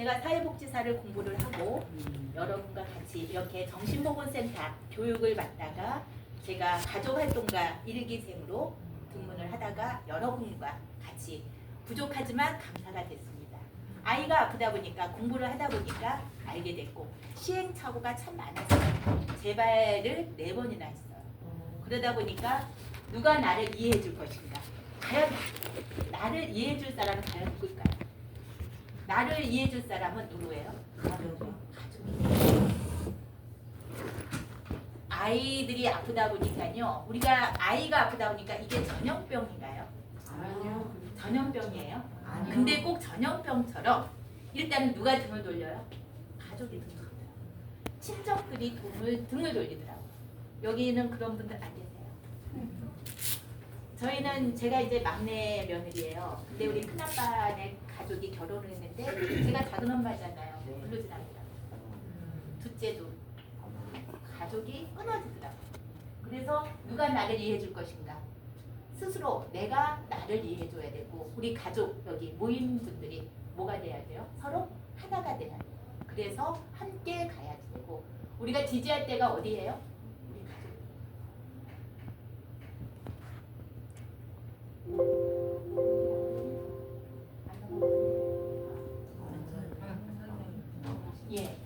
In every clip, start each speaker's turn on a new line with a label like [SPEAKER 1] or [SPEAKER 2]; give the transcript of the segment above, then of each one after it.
[SPEAKER 1] 제가 사회복지사를 공부를 하고 여러분과 같이 이렇게 정신보건센터 교육을 받다가 제가 가족활동가 일기생으로 등문을 하다가 여러분과 같이 부족하지만 감사가 됐습니다. 아이가 아프다 보니까 공부를 하다 보니까 알게 됐고 시행착오가 참 많았어요. 재발을 4번이나 했어요. 그러다 보니까 누가 나를 이해해 줄 것인가? 과연 나를 이해해 줄 사람은 과연 누굴까요? 나를 이해해 줄 사람은 누구예요? 가족이요. 아이들이 아프다 보니까요. 우리가 아이가 아프다 보니까 이게 전염병인가요?
[SPEAKER 2] 아니요.
[SPEAKER 1] 전염병이에요.
[SPEAKER 2] 아니요.
[SPEAKER 1] 근데 꼭 전염병처럼 일단은 누가 등을 돌려요? 가족이 등을 돌려요. 친척들이 등을 돌리더라고요. 여기는 그런 분들 안 계세요. 저희는 제가 이제 막내 며느리예요. 근데 우리 큰아빠네 가족이 결혼을 했는데 제가 작은 엄마잖아요. 부르진 않더라고요. 둘째도 가족이 끊어지더라고요. 그래서 누가 나를 이해해 줄 것인가? 스스로 내가 나를 이해해 줘야 되고 우리 가족 여기 모인 분들이 뭐가 돼야 돼요? 서로 하나가 돼야 돼요. 그래서 함께 가야 되고 우리가 지지할 때가 어디예요? 우리 가족. 예,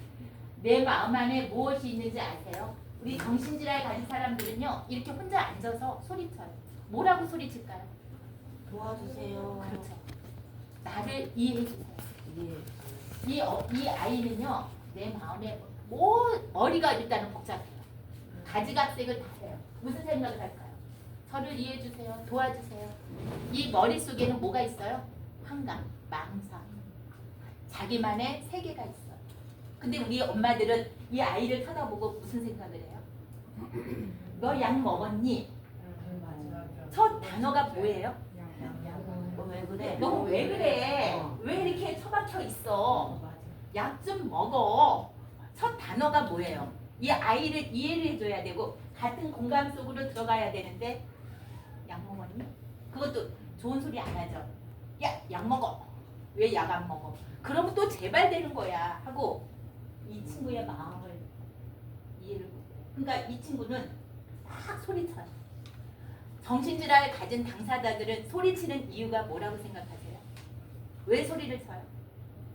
[SPEAKER 1] 내 마음 안에 무엇이 있는지 아세요? 우리 정신질환 가진 사람들은요 이렇게 혼자 앉아서 소리쳐요. 뭐라고 소리칠까요?
[SPEAKER 2] 도와주세요.
[SPEAKER 1] 그렇죠. 나를 이해해 주세요.
[SPEAKER 2] 예.
[SPEAKER 1] 이 아이는요 내 마음에 머리가 일단은 복잡해요. 가지각색을 다 해요. 무슨 생각을 할까요? 저를 이해해 주세요. 도와주세요. 이 머릿속에는 뭐가 있어요? 환각, 망상, 자기만의 세계가 있어요. 근데 우리 엄마들은 이 아이를 쳐다보고 무슨 생각을 해요? 너 약 먹었니? 첫 단어가 뭐예요?
[SPEAKER 2] 왜 그래?
[SPEAKER 1] 너 왜 그래? 왜 이렇게 처박혀 있어? 약 좀 먹어. 첫 단어가 뭐예요? 이 아이를 이해를 해줘야 되고 같은 공감 속으로 들어가야 되는데 약 먹었니? 그것도 좋은 소리 안 하죠. 야, 약 먹어. 왜 약 안 먹어? 그러면 또 재발되는 거야 하고 이 친구의 마음을 이해를 못해요. 그러니까 이 친구는 막 소리쳐요. 정신질환을 가진 당사자들은 소리치는 이유가 뭐라고 생각하세요? 왜 소리를 쳐요?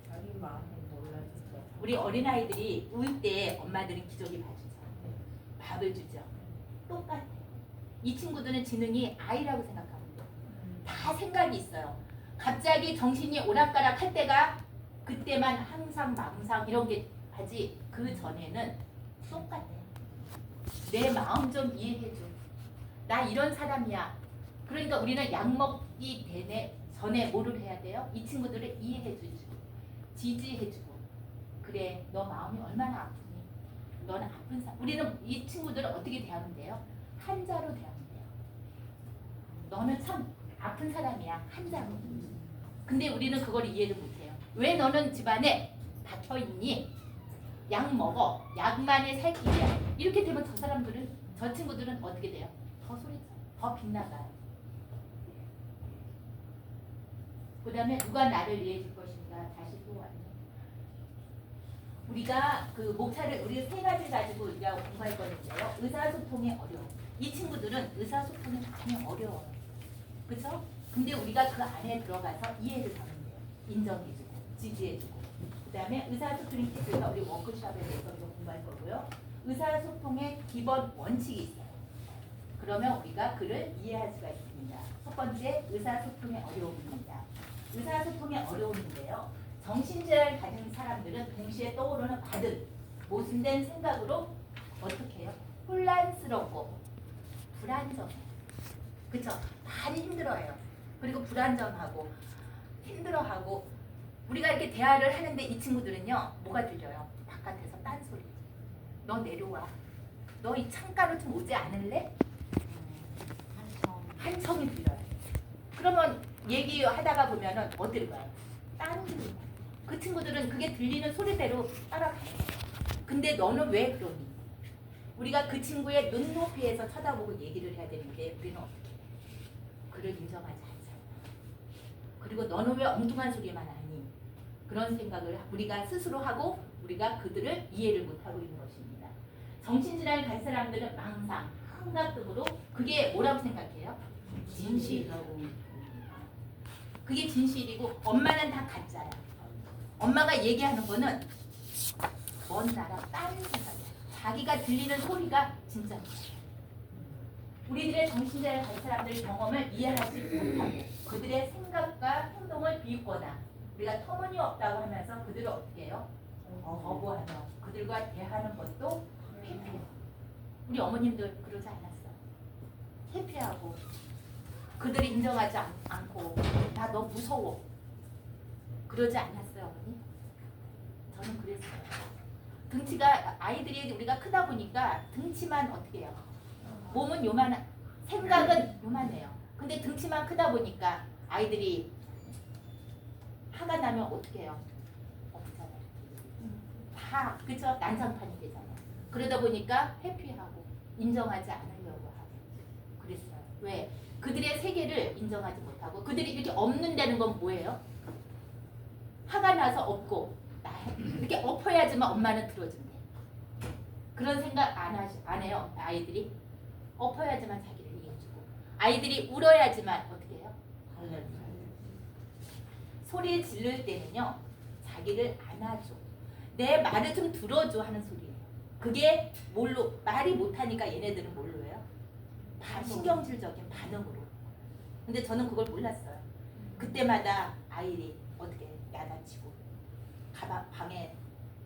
[SPEAKER 2] 자기 마음을 몰라주죠.
[SPEAKER 1] 우리 어린아이들이 울 때 엄마들은 기저귀 봐주죠. 밥을 주죠. 똑같아요. 이 친구들은 지능이 아이라고 생각합니다. 다 생각이 있어요. 갑자기 정신이 오락가락 할 때가 그때만 항상 망상 이런 게 하지 그 전에는 똑같아요. 내 마음 좀 이해해줘. 나 이런 사람이야. 그러니까 우리는 약 먹기 전에 뭐를 해야 돼요? 이 친구들을 이해해주고 지지해주고 그래 너 마음이 얼마나 아프니? 너는 아픈 사람. 우리는 이 친구들을 어떻게 대하면 돼요? 한자로 대하면 돼요. 너는 참 아픈 사람이야. 한자로. 근데 우리는 그걸 이해를 못해요. 왜 너는 집안에 닫혀있니? 약 먹어. 약만의 살 길이야. 이렇게 되면 저 친구들은 어떻게 돼요? 더 소리쳐요. 더 빗나가요. 그 다음에 누가 나를 이해해 줄 것인가? 다시 또 왔네. 우리가 그 목차를 우리 3가지 가지고 우리가 공부할 거는데요. 의사소통의 어려움. 이 친구들은 의사소통이 많이 어려워요. 그렇죠? 근데 우리가 그 안에 들어가서 이해를 하면 돼요. 인정해주고 지지해주고 그 다음에 의사소통의 기술과 우리 워크숍에 대해서 좀 공부할 거고요. 의사소통의 기본 원칙이 있어요. 그러면 우리가 그를 이해할 수가 있습니다. 첫 번째, 의사소통의 어려움입니다. 의사소통의 어려움인데요. 정신질환을 가진 사람들은 동시에 떠오르는 받은 모순된 생각으로 어떻게 해요? 혼란스럽고 불안정해요. 그쵸? 많이 힘들어해요. 그리고 불안정하고 힘들어하고 우리가 이렇게 대화를 하는데 이 친구들은요. 뭐가 들려요? 바깥에서 딴소리. 너 내려와. 너 이 창가로 좀 오지 않을래? 한청이 들려요. 그러면 얘기하다가 보면은 어디를 가요? 다른 데로 가요. 그 친구들은 그게 들리는 소리대로 따라가요. 근데 너는 왜 그러니? 우리가 그 친구의 눈높이에서 쳐다보고 얘기를 해야 되는데 우리는 어떻게 해? 그를 인정하지 않잖아. 그리고 너는 왜 엉뚱한 소리만 하니? 그런 생각을 우리가 스스로 하고 우리가 그들을 이해를 못하고 있는 것입니다. 정신질환을 가진 사람들은 망상, 환각 등으로 그게 뭐라고 생각해요? 진실이라고. 그게 진실이고 엄마는 다 가짜야. 엄마가 얘기하는 거는 먼 나라 다른 생각이야. 자기가 들리는 소리가 진짜인 거야. 우리들의 정신질환을 가진 사람들의 경험을 이해하지 못하고 그들의 생각과 행동을 비웃거나 우리가 터무니없다고 하면서 그들을 어떻게 해요? 거부하며 그들과 대하는 것도 회피해요. 우리 어머님들 그러지 않았어. 회피하고 그들이 인정하지 않고 나 너 무서워 그러지 않았어요 어머니? 저는 그랬어요. 등치가 아이들이 우리가 크다 보니까 등치만 어떻게 해요? 몸은 요만 생각은 요만해요. 근데 등치만 크다 보니까 아이들이 화가 나면 어떻게 해요? 없잖아요. 다 그죠? 난장판이 되잖아요. 그러다 보니까 회피하고 인정하지 않으려고 하고 그랬어요. 왜? 그들의 세계를 인정하지 못하고 그들이 이렇게 없는다는 건 뭐예요? 화가 나서 없고 이렇게 엎어야지만 엄마는 들어준대. 그런 생각 안 해요 아이들이. 엎어야지만 자기를 이해해주고 아이들이 울어야지만 어떻게 해요? 소리 지를 때는요 자기를 안아줘. 내 말을 좀 들어줘 하는 소리예요. 그게 뭘로 말이 못하니까 얘네들은 뭘로 해요? 신경질적인 반응으로. 근데 저는 그걸 몰랐어요. 그때마다 아이들이 어떻게 야단치고 가방 방에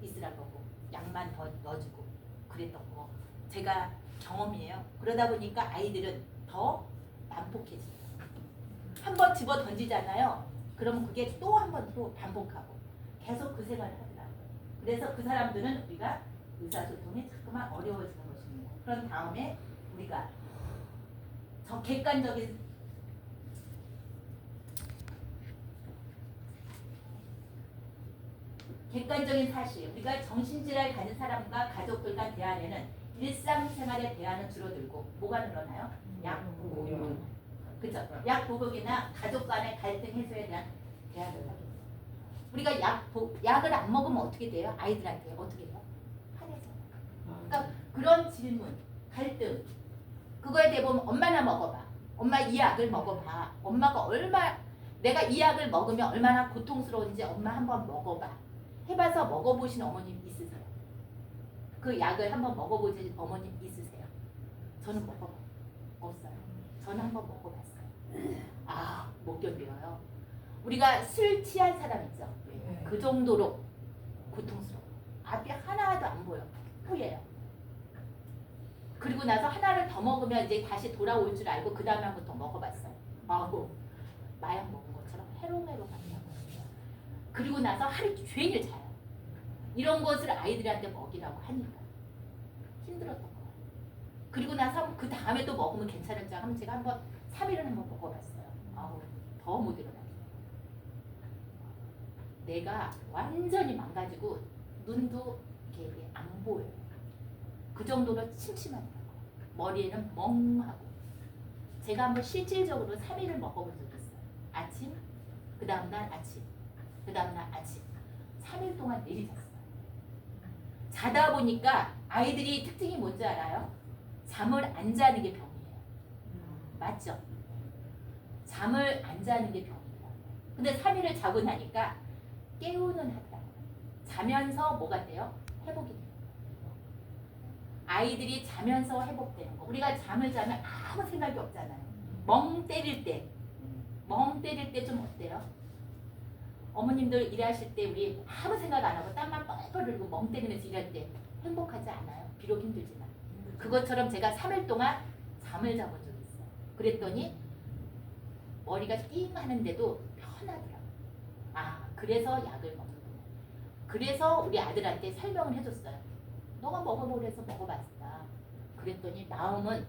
[SPEAKER 1] 있으라고 하고 약만 더 넣어주고 그랬던 거 제가 경험이에요. 그러다 보니까 아이들은 더 난폭해져요. 한번 집어 던지잖아요. 그러면 그게 또 한 번 또 반복하고 계속 그 생활을 하더라고요. 그래서 그 사람들은 우리가 의사소통이 자꾸만 어려워지는 것입니다. 그런 다음에 우리가 저 객관적인 사실 우리가 정신질환을 가진 사람과 가족들과 대화에는 일상생활의 대화는 줄어들고 뭐가 늘어나요? 약 복용. 그렇죠? 약 복용이나 가족 간의 갈등 해소에 대한 대화를 하게 돼요. 우리가 약을 안 먹으면 어떻게 돼요? 아이들한테 어떻게 해요? 화내죠. 그러니까 그런 질문, 갈등 그거에 대해 보면 엄마나 먹어봐. 엄마 이 약을 먹어봐. 엄마가 내가 이 약을 먹으면 얼마나 고통스러운지 엄마 한번 먹어봐. 해봐서 먹어보신 어머님 있으세요? 그 약을 한번 먹어보신 어머님 있으세요? 저는 먹어봐요. 없어요. 저는 한번 먹어봤어요. 못 견뎌요. 우리가 술 취한 사람 있죠? 그 정도로 고통스러워요. 앞이 하나도 안 보여. 후예요. 그리고 나서 하나를 더 먹으면 이제 다시 돌아올 줄 알고 그 다음에 한 번 더 먹어봤어요. 마약 먹은 것처럼 해롱해롱하더라고요. 그리고 나서 하루 종일 자요. 이런 것을 아이들한테 먹이라고 하니까 힘들었던 거예요. 그리고 나서 그 다음에 또 먹으면 괜찮을 줄 알고 제가 한번 3일을 한번 먹어봤어요. 더 못 일어나요. 내가 완전히 망가지고 눈도 이렇게 안 보여요. 그 정도로 침침하더라고요. 머리에는 멍하고. 제가 한번 실질적으로 3일을 먹어본 적이 있어요. 아침, 그 다음날 아침, 그 다음날 아침. 3일 동안 내리 잤어요. 자다 보니까 아이들이 특징이 뭔지 알아요? 잠을 안 자는 게 병이에요. 맞죠? 잠을 안 자는 게 병이에요. 근데 3일을 자고 나니까 깨우는 하더라고요. 자면서 뭐가 돼요? 회복이 돼요. 아이들이 자면서 회복되는 거. 우리가 잠을 자면 아무 생각이 없잖아요. 멍 때릴 때 좀 어때요? 어머님들 일하실 때 우리 아무 생각 안 하고 땀만 뻘뻘 흘리고 멍 때리면서 일할 때 행복하지 않아요? 비록 힘들지만. 그것처럼 제가 3일 동안 잠을 자본 적이 있어요. 그랬더니 머리가 띵 하는데도 편하더라고요. 그래서 약을 먹는구나. 그래서 우리 아들한테 설명을 해줬어요. 너가 먹어보래서 먹어봤다. 그랬더니 마음은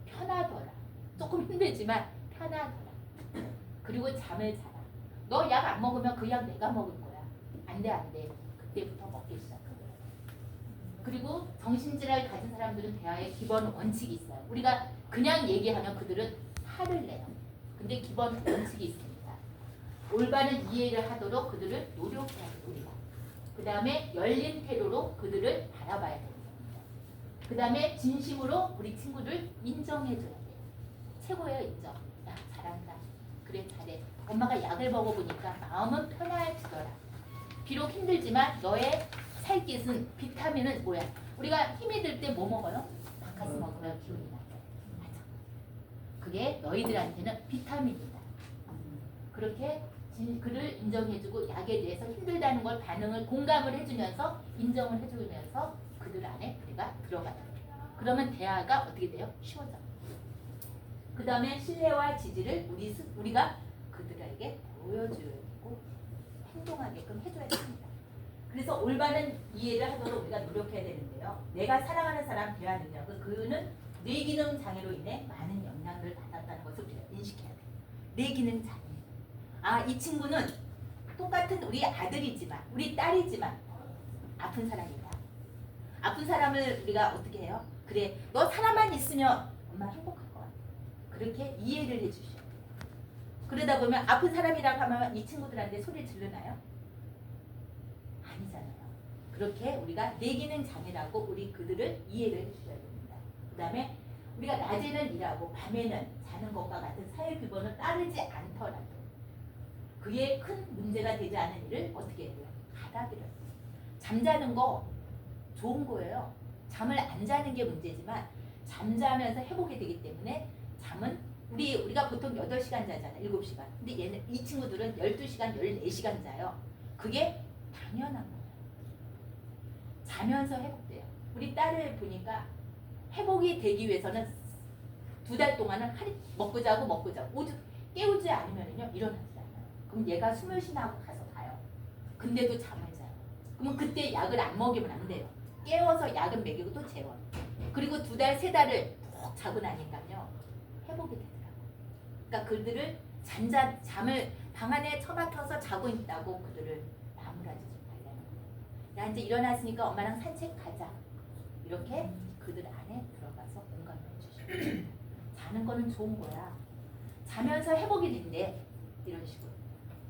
[SPEAKER 1] 편하더라. 조금 힘들지만 편하더라. 그리고 잠을 자라. 너 약 안 먹으면 그 약 내가 먹을 거야. 안 돼. 그때부터 먹기 시작한 거예요. 그리고 정신질환을 가진 사람들은 대화의 기본 원칙이 있어요. 우리가 그냥 얘기하면 그들은 화를 내요. 근데 기본 원칙이 있습니다. 올바른 이해를 하도록 그들을 노력해야 돼요. 우리가. 그 다음에 열린 태도로 그들을 바라봐야 됩니다. 그 다음에 진심으로 우리 친구들 인정해줘야 돼요. 최고예요, 인정. 야, 잘한다. 그래, 잘해. 엄마가 약을 먹어보니까 마음은 편해지더라. 비록 힘들지만 너의 살깃은 비타민은 뭐야? 우리가 힘이 들 때 뭐 먹어요? 바카스 먹으면 기운이 나요. 맞아. 그게 너희들한테는 비타민이다. 그렇게 그를 인정해주고 약에 대해서 힘들다는 걸 반응을 공감을 해주면서 인정을 해주면서 그들 안에 우리가 들어가야 돼요. 그러면 대화가 어떻게 돼요? 쉬워져요. 그 다음에 신뢰와 지지를 우리가 그들에게 보여줘야 되고 행동하게끔 해줘야 됩니다. 그래서 올바른 이해를 하도록 우리가 노력해야 되는데요. 내가 사랑하는 사람 대화 능력은 그는 뇌기능 장애로 인해 많은 영향을 받았다는 것을 우리가 인식해야 돼요. 뇌기능 장애. 아, 이 친구는 똑같은 우리 아들이지만 우리 딸이지만 아픈 사람이다. 아픈 사람을 우리가 어떻게 해요? 그래, 너 사람만 있으면 엄마 행복할 것 같아. 그렇게 이해를 해주셔야 돼요. 그러다 보면 아픈 사람이라고 하면 이 친구들한테 소리 지르나요? 아니잖아요. 그렇게 우리가 뇌기능 장애라고 우리 그들을 이해를 해주셔야 됩니다. 그 다음에 우리가 낮에는 일하고 밤에는 자는 것과 같은 사회 규범을 따르지 않더라도 그게 큰 문제가 되지 않은 일을 어떻게 해요? 받아들여요. 잠자는 거 좋은 거예요. 잠을 안 자는 게 문제지만 잠자면서 해보게 되기 때문에 잠은 우리가 보통 8시간 자잖아요. 7시간. 근데 이 친구들은 12시간, 14시간 자요. 그게 당연한 거예요. 자면서 회복돼요. 우리 딸을 보니까 회복이 되기 위해서는 2달 동안은 먹고 자고 오죽 깨우지 않으면요 일어나지 않아요. 그럼 얘가 숨을 쉬나고 가서 가요. 근데도 잠을 자요. 그러면 그때 약을 안 먹이면 안 돼요. 깨워서 약은 먹이고 또 재워. 그리고 2달, 3달을 푹 자고 나니까요 회복이 되더라고요. 그러니까 그들을 잠을 방 안에 처박혀서 자고 있다고 그들을 나무라지 좀 달라는 거예요. 야, 이제 일어났으니까 엄마랑 산책 가자. 이렇게 그들 안에 들어가서 공감을 해주시고 자는 거는 좋은 거야. 자면서 회복이 된대. 이런 식으로.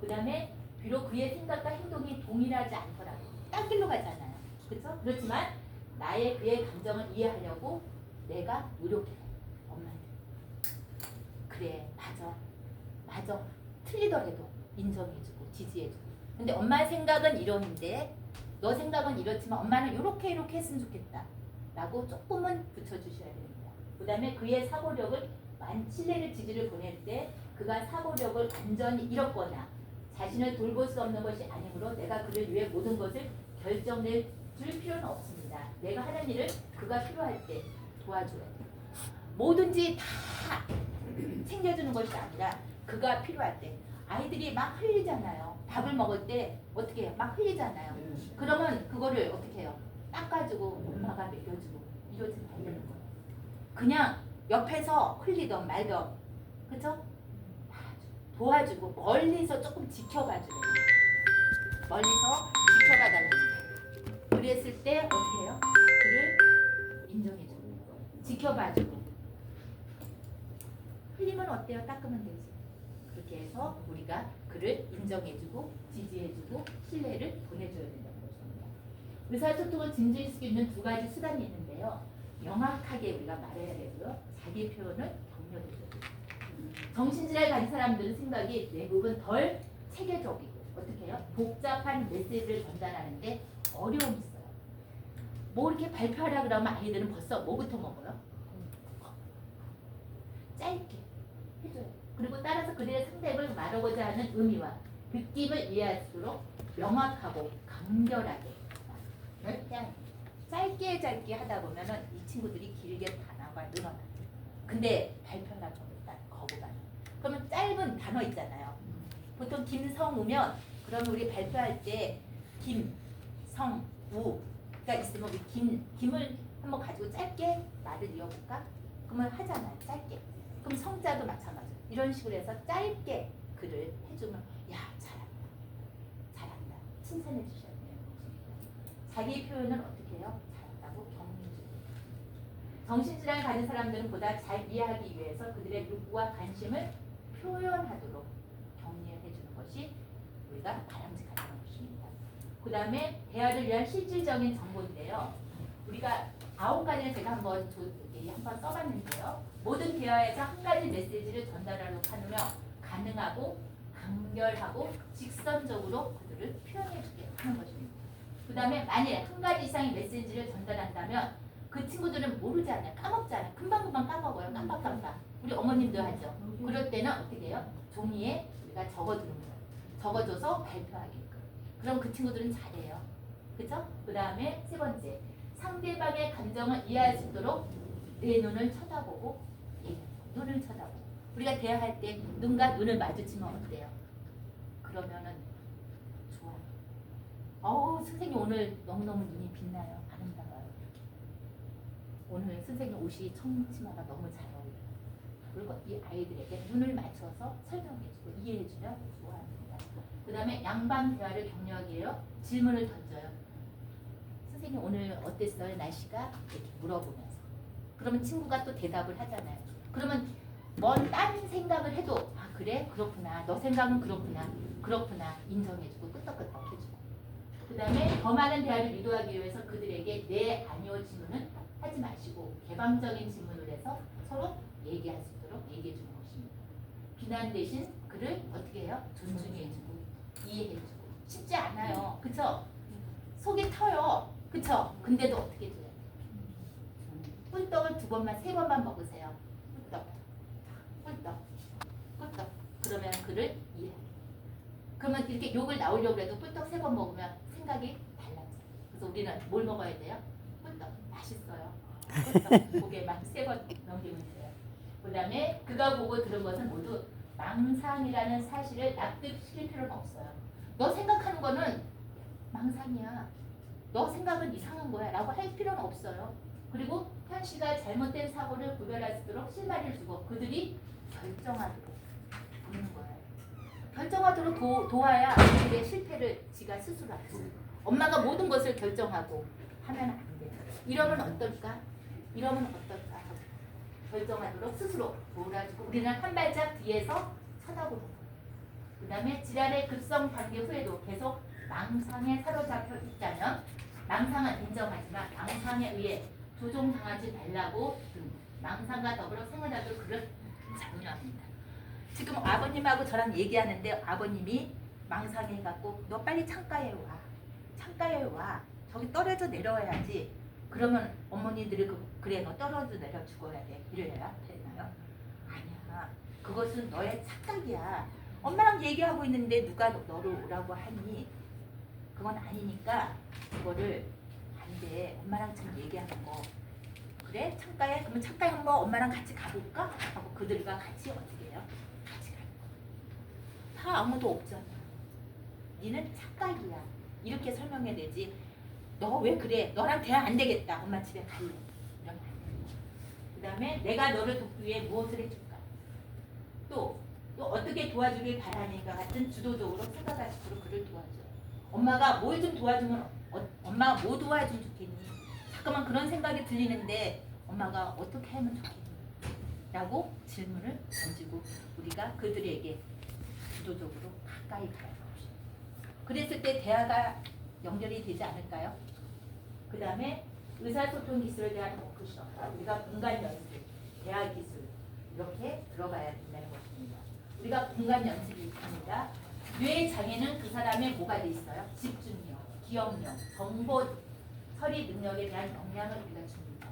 [SPEAKER 1] 그 다음에 비록 그의 생각과 행동이 동일하지 않더라도 딴 길로 가잖아요. 그렇죠? 그렇지만 그의 감정을 이해하려고 내가 노력해. 엄마한테. 그래, 맞아. 틀리더라도 인정해주고 지지해주고. 근데 엄마 생각은 이러는데 너 생각은 이렇지만 엄마는 이렇게 했으면 좋겠다. 라고 조금은 붙여주셔야 됩니다. 그 다음에 그의 사고력을 신뢰를 지지를 보낼 때 그가 사고력을 완전히 잃었거나 자신을 돌볼 수 없는 것이 아니므로 내가 그를 위해 모든 것을 결정낼 줄 필요는 없습니다. 내가 하는 일을 그가 필요할 때 도와줘야 돼요. 뭐든지 다 챙겨주는 것이 아니라 그가 필요할 때 아이들이 막 흘리잖아요. 밥을 먹을 때 어떻게 해요? 막 흘리잖아요. 그러면 그거를 어떻게 해요? 닦아주고 엄마가 먹여주고 이러지 말라는 거예요. 그냥 옆에서 흘리던 말던 그쵸? 도와주고 멀리서 조금 지켜봐줘요. 멀리서 지켜봐달라는 거예요. 그랬을 때 어떻게 해요? 그를 인정해주는 거예요. 지켜봐주고 흘리면 어때요? 닦으면 되지. 그렇게 해서 우리가 그를 인정해주고 지지해주고 신뢰를 보내줘야 된다는 것입니다. 의사소통을 진전시킬 수 있는 2가지 수단이 있는데요. 명확하게 우리가 말해야 되고요. 자기 표현을 격려해줘야 돼요. 정신질환 가진 사람들은 생각이 대부분 덜 체계적이고 어떻게 해요? 복잡한 메시지를 전달하는데 어려움이 있어요. 뭐 이렇게 발표하라 그러면 아이들은 벌써 뭐부터 먹어요? 짧게 해줘요. 그리고 따라서 그들의 상대를 말하고자 하는 의미와 느낌을 이해할수록 명확하고 간결하게 해야 짧게 하다 보면은 이 친구들이 길게 단어가 늘어나요. 근데 발표하라고 일단 거부반응. 그러면 짧은 단어 있잖아요. 보통 김성우면 그러면 우리 발표할 때 김성우가 있으면 우리 김을 한번 가지고 짧게 말을 이어볼까? 그러면 하잖아요. 짧게. 그럼 성자도 마찬가지로 이런 식으로 해서 짧게 글을 해주면 야 잘한다 칭찬해 주셔야 돼요. 자기 표현을 어떻게 해요? 잘한다고 격려해 주세요. 정신질환 가진 사람들은 보다 잘 이해하기 위해서 그들의 욕구와 관심을 표현하도록 격려해 주는 것이 우리가 바람직하다는 것입니다. 그 다음에 대화를 위한 실질적인 정보인데요. 우리가 9가지를 제가 한번 써봤는데요. 모든 대화에서 한 가지 메시지를 전달하려고 하며 가능하고 간결하고 직선적으로 그들을 표현해주게 하는 것입니다. 그 다음에 만일 한 가지 이상의 메시지를 전달한다면 그 친구들은 모르잖아요. 까먹잖아요. 금방금방 까먹어요. 깜빡깜빡. 우리 어머님도 하죠. 그럴 때는 어떻게 해요? 종이에 우리가 적어두는 거예요. 적어줘서 발표하게끔. 그럼 그 친구들은 잘해요. 그죠? 그 다음에 세 번째, 상대방의 감정을 이해할 수 있도록 내 눈을 쳐다보고 눈을 쳐다보고. 우리가 대화할 때 눈과 눈을 마주치면 어때요? 그러면은 좋아요. 선생님 오늘 너무너무 눈이 빛나요. 아름다워요. 오늘 선생님 옷이 청치마가 너무 잘 어울려요. 그리고 이 아이들에게 눈을 맞춰서 설명해주고 이해해주면 좋아합니다. 그 다음에 양방 대화를 격려하기 위해 질문을 던져요. 선생님 오늘 어땠어요? 날씨가? 이렇게 물어보면서. 그러면 친구가 또 대답을 하잖아요. 그러면 딴 생각을 해도 그래? 그렇구나. 너 생각은 그렇구나. 인정해주고 끄떡끄떡 해주고. 그 다음에 더 많은 대화를 유도하기 위해서 그들에게 네, 아니요 질문은 하지 마시고 개방적인 질문을 해서 서로 얘기할 수 있도록 얘기해 주는 것입니다. 비난 대신 그를 어떻게 해요? 존중해주고 이해해주고. 쉽지 않아요. 그쵸? 속이 터요. 그쵸? 근데도 어떻게 줘야 돼요? 꿀떡을 2번만 3번만 먹으세요. 꿀떡. 그러면 그를 이해해요. 그러면 이렇게 욕을 나오려고 해도 꿀떡 3번 먹으면 생각이 달라져요. 그래서 우리는 뭘 먹어야 돼요? 꿀떡. 맛있어요. 꿀떡. 고개만 3번 넘기면 돼요. 그 다음에 그가 보고 들은 것은 모두 망상이라는 사실을 납득시킬 필요는 없어요. 너 생각하는 거는 망상이야. 너 생각은 이상한 거야 라고 할 필요는 없어요. 그리고 현실과 잘못된 사고를 구별할 수 있도록 실마리를 주고 그들이 결정하도록 보는 거예요. 결정하도록 도와야 그들의 실패를 지가 스스로 알죠. 엄마가 모든 것을 결정하고 하면 안 돼요. 이러면 어떨까? 결정하도록 스스로 몰아주고 우리는 한 발짝 뒤에서 쳐다보는 거예요. 그 다음에 질환의 급성 단계 후에도 계속 망상에 사로잡혀 있다면 망상은 인정하지만 망상에 의해 조종당하지 말라고 망상과 더불어 생활하도록 그를 장려합니다. 지금 아버님하고 저랑 얘기하는데 아버님이 망상해갖고 너 빨리 창가에 와. 저기 떨어져 내려와야지. 그러면 어머니들이 그래 너 떨어져 내려 죽어야 돼. 이래야 되나요? 아니야. 그것은 너의 착각이야. 엄마랑 얘기하고 있는데 누가 너를 오라고 하니? 그건 아니니까 그거를 안 돼. 엄마랑 지금 얘기하는 거. 그래? 창가에? 그러면 창가에 한번 엄마랑 같이 가볼까? 하고 그들과 같이 어떻게 해요? 같이 가는 거. 다 아무도 없잖아. 니는 착각이야. 이렇게 설명해야 되지. 너 왜 그래? 너랑 대화 안 되겠다. 엄마 집에 갈래. 이러면 안 돼. 그 다음에 내가 너를 돕기 위해 무엇을 해줄까? 또 어떻게 도와주길 바라니까 같은 주도적으로 생각할 수 있도록 그를 도와줘요. 엄마가 뭘 좀 도와주면 엄마가 뭐 도와주면 좋겠니? 잠깐만 그런 생각이 들리는데 엄마가 어떻게 하면 좋겠니? 라고 질문을 던지고 우리가 그들에게 주도적으로 가까이 가야 합니다. 그랬을 때 대화가 연결이 되지 않을까요? 그 다음에 의사소통 기술에 대한 워크숍, 우리가 공간 연습, 대화 기술 이렇게 들어가야 된다는 것입니다. 우리가 공간 연습이 있습니다. 뇌 장애는 그 사람의 뭐가 돼 있어요? 집중력, 기억력, 정보 처리 능력에 대한 역량을 우리가 줍니다.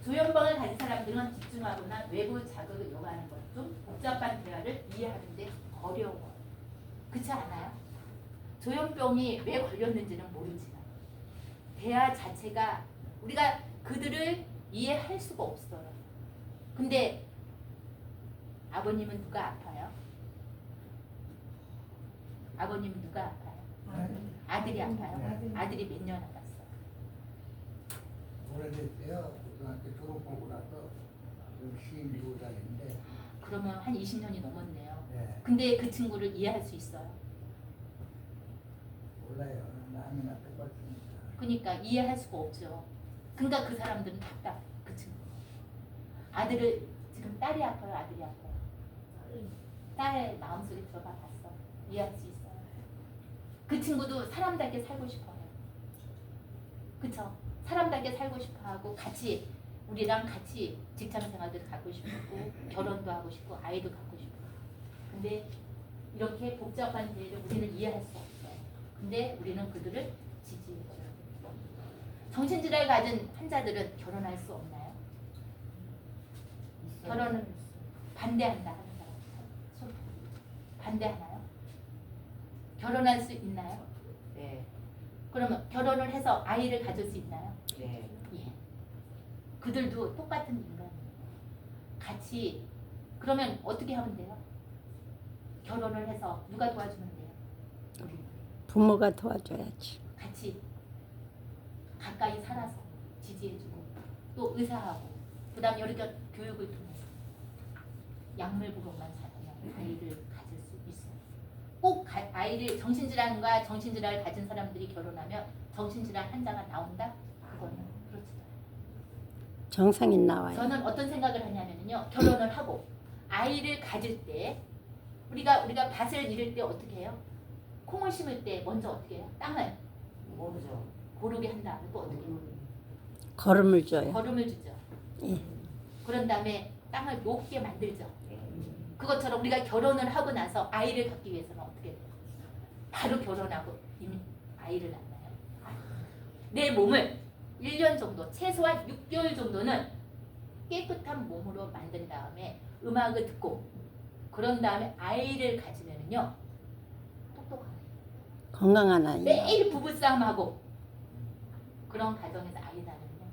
[SPEAKER 1] 조현병을 가진 사람들은 집중하거나 외부 자극을 요구하는 것 좀 복잡한 대화를 이해하는데 어려워요. 그렇지 않아요? 조현병이 왜 걸렸는지는 모르지만 대화 자체가 우리가 그들을 이해할 수가 없어요. 근데 아버님은 누가 아파요? 아버님은 누가 아파요? 아들이 아파요? 아들이 몇 년 아팠어요?
[SPEAKER 3] 오래됐어요. 고등학교 졸업하고 나서 쉰 2살인데.
[SPEAKER 1] 그러면 한 20년이 넘었네요.
[SPEAKER 3] 네.
[SPEAKER 1] 근데 그 친구를 이해할 수 있어요?
[SPEAKER 3] 몰라요. 남이나 똑같으니까.
[SPEAKER 1] 그러니까 이해할 수가 없죠. 그러니까 그 사람들은 답답해. 그 친구. 아들을 지금 딸이 아파요? 아들이 아파요? 딸 마음속에 들어가 봤어. 이해할 수 있어요. 그 친구도 사람답게 살고 싶어요. 그쵸? 사람답게 살고 싶어하고 같이 우리랑 같이 직장생활도 갖고 싶고 결혼도 하고 싶고 아이도 갖고 싶고. 근데 이렇게 복잡한 일을 우리는 이해할 수 없어요. 근데 우리는 그들을 지지해줘요. 정신질환을 가진 환자들은 결혼할 수 없나요? 결혼을 반대한다 하는 사람 손 반대하나요? 결혼할 수 있나요?
[SPEAKER 2] 네.
[SPEAKER 1] 그러면 결혼을 해서 아이를 가질 수 있나요?
[SPEAKER 2] 네.
[SPEAKER 1] 예. 그들도 똑같은 인간이에요. 같이 그러면 어떻게 하면 돼요? 결혼을 해서 누가 도와주면 돼요? 우리
[SPEAKER 4] 부모가 도와줘야지.
[SPEAKER 1] 같이 가까이 살아서 지지해주고 또 의사하고 그다음 여러 교육을 통해서 약물 부족만 살면 아이를 가질 수 있어요. 꼭 아이를 정신질환과 정신질환을 가진 사람들이 결혼하면 정신질환 환자가 나온다? 그거는 그렇지 않아요.
[SPEAKER 4] 정상이 나와요.
[SPEAKER 1] 저는 어떤 생각을 하냐면요. 결혼을 하고 아이를 가질 때 우리가 밭을 잃을 때 어떻게 해요? 콩을 심을 때 먼저 어떻게 해요? 땅을
[SPEAKER 2] 모르죠.
[SPEAKER 1] 고르게 한 다음에 또 어떻게 해요?
[SPEAKER 4] 걸음을 줘요.
[SPEAKER 1] 걸음을 주죠.
[SPEAKER 4] 예.
[SPEAKER 1] 그런 다음에 땅을 높게 만들죠.
[SPEAKER 2] 네.
[SPEAKER 1] 그것처럼 우리가 결혼을 하고 나서 아이를 갖기 위해서는 어떻게 돼요? 바로 결혼하고 이미 아이를 낳나요? 내 몸을 1년 정도, 최소한 6개월 정도는 깨끗한 몸으로 만든 다음에 음악을 듣고 그런 다음에 아이를 가지면은요 똑똑하게
[SPEAKER 4] 건강한 아이.
[SPEAKER 1] 매일 부부싸움하고 그런 가정에서 아이 낳으면요